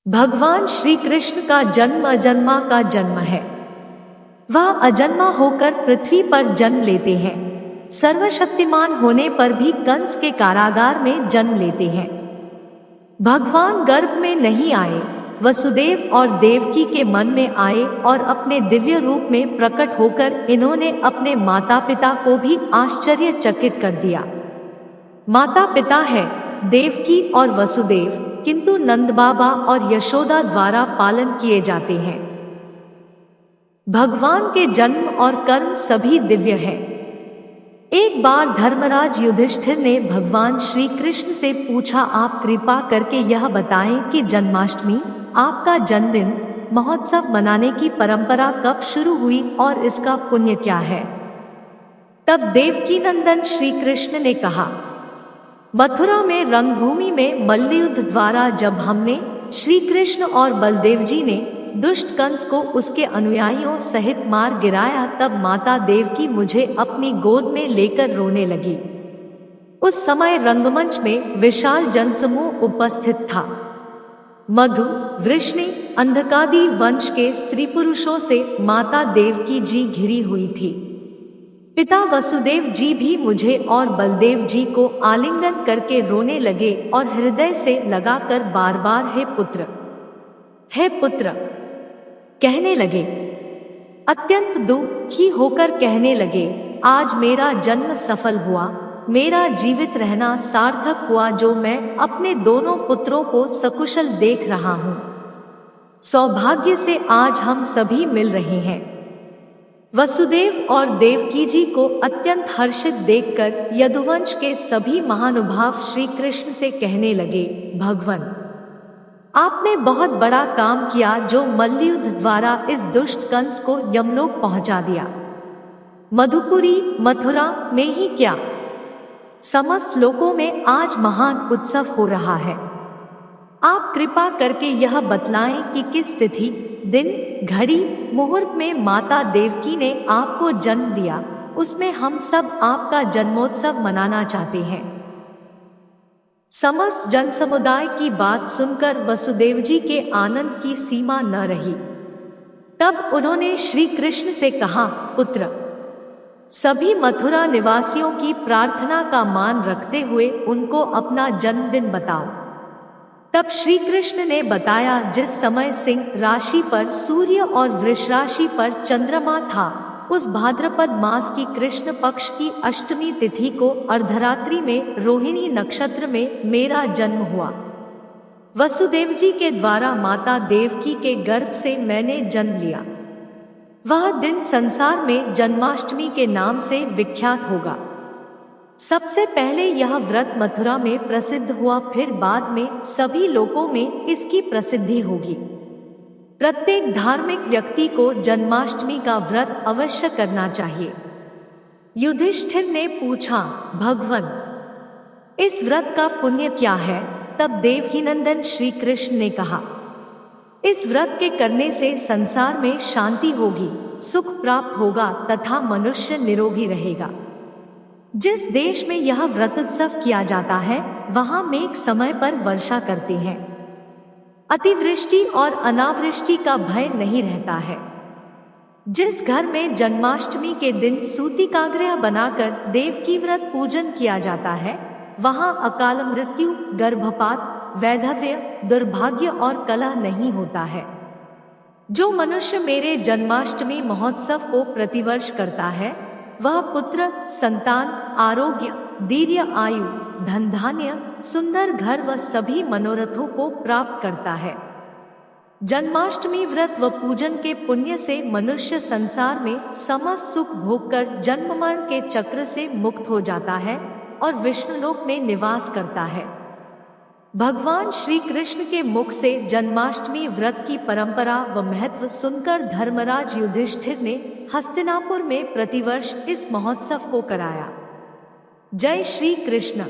भगवान श्री कृष्ण का जन्म अजन्मा का जन्म है। वह अजन्मा होकर पृथ्वी पर जन्म लेते हैं। सर्वशक्तिमान होने पर भी कंस के कारागार में जन्म लेते हैं। भगवान गर्भ में नहीं आए, वसुदेव और देवकी के मन में आए और अपने दिव्य रूप में प्रकट होकर इन्होंने अपने माता पिता को भी आश्चर्यचकित कर दिया। माता पिता है देवकी और वसुदेव, किंतु नंद बाबा और यशोदा द्वारा पालन किए जाते हैं। भगवान के जन्म और कर्म सभी दिव्य है। एक बार धर्मराज युधिष्ठिर ने भगवान श्री कृष्ण से पूछा, आप कृपा करके यह बताएं कि जन्माष्टमी, आपका जन्मदिन, महोत्सव मनाने की परंपरा कब शुरू हुई और इसका पुण्य क्या है। तब देवकी नंदन श्री कृष्ण ने कहा, मथुरा में रंगभूमि में मल्लयुद्ध द्वारा जब हमने श्री कृष्ण और बलदेव जी ने दुष्ट कंस को उसके अनुयायियों सहित मार गिराया, तब माता देवकी मुझे अपनी गोद में लेकर रोने लगी। उस समय रंगमंच में विशाल जनसमूह उपस्थित था। मधु, वृष्णि, अंधकादि वंश के स्त्री पुरुषों से माता देवकी जी घिरी हुई थी। पिता वसुदेव जी भी मुझे और बलदेव जी को आलिंगन करके रोने लगे और हृदय से लगाकर बार बार हे पुत्र कहने लगे। अत्यंत दुखी होकर कहने लगे, आज मेरा जन्म सफल हुआ, मेरा जीवित रहना सार्थक हुआ, जो मैं अपने दोनों पुत्रों को सकुशल देख रहा हूँ। सौभाग्य से आज हम सभी मिल रहे हैं। वसुदेव और देवकी जी को अत्यंत हर्षित देखकर यदुवंश के सभी महानुभाव श्री कृष्ण से कहने लगे, भगवान, आपने बहुत बड़ा काम किया, जो मल्लयुद्ध द्वारा इस दुष्ट कंस को यमलोक पहुंचा दिया। मधुपुरी मथुरा में ही क्या, समस्त लोकों में आज महान उत्सव हो रहा है। आप कृपा करके यह बतलाएं कि किस तिथि, दिन, घड़ी, मुहूर्त में माता देवकी ने आपको जन्म दिया। उसमें हम सब आपका जन्मोत्सव मनाना चाहते हैं। समस्त जन समुदाय की बात सुनकर वसुदेव जी के आनंद की सीमा न रही। तब उन्होंने श्री कृष्ण से कहा, पुत्र, सभी मथुरा निवासियों की प्रार्थना का मान रखते हुए उनको अपना जन्मदिन बताओ। तब श्री कृष्ण ने बताया, जिस समय सिंह राशि पर सूर्य और वृष राशि पर चंद्रमा था, उस भाद्रपद मास की कृष्ण पक्ष की अष्टमी तिथि को अर्धरात्रि में रोहिणी नक्षत्र में मेरा जन्म हुआ। वसुदेव जी के द्वारा माता देवकी के गर्भ से मैंने जन्म लिया। वह दिन संसार में जन्माष्टमी के नाम से विख्यात होगा। सबसे पहले यह व्रत मथुरा में प्रसिद्ध हुआ, फिर बाद में सभी लोकों में इसकी प्रसिद्धि होगी। प्रत्येक धार्मिक व्यक्ति को जन्माष्टमी का व्रत अवश्य करना चाहिए। युधिष्ठिर ने पूछा, भगवान, इस व्रत का पुण्य क्या है। तब देवकीनंदन श्री कृष्ण ने कहा, इस व्रत के करने से संसार में शांति होगी, सुख प्राप्त होगा तथा मनुष्य निरोगी रहेगा। जिस देश में यह व्रतोत्सव किया जाता है, वहां मेघ समय पर वर्षा करते हैं। अतिवृष्टि और अनावृष्टि का भय नहीं रहता है। जिस घर में जन्माष्टमी के दिन सूतिकाग्रह बनाकर देवकी व्रत पूजन किया जाता है, वहां अकाल मृत्यु, गर्भपात, वैधव्य, दुर्भाग्य और कलह नहीं होता है। जो मनुष्य मेरे जन्माष्टमी महोत्सव को प्रतिवर्ष करता है, वह पुत्र, संतान, आरोग्य, दीर्घ आयु, धन धान्य, सुंदर घर व सभी मनोरथों को प्राप्त करता है। जन्माष्टमी व्रत व पूजन के पुण्य से मनुष्य संसार में समस्त सुख भोगकर जन्म मरण के चक्र से मुक्त हो जाता है और विष्णुलोक में निवास करता है। भगवान श्री कृष्ण के मुख से जन्माष्टमी व्रत की परंपरा व महत्व सुनकर धर्मराज युधिष्ठिर ने हस्तिनापुर में प्रतिवर्ष इस महोत्सव को कराया। जय श्री कृष्ण।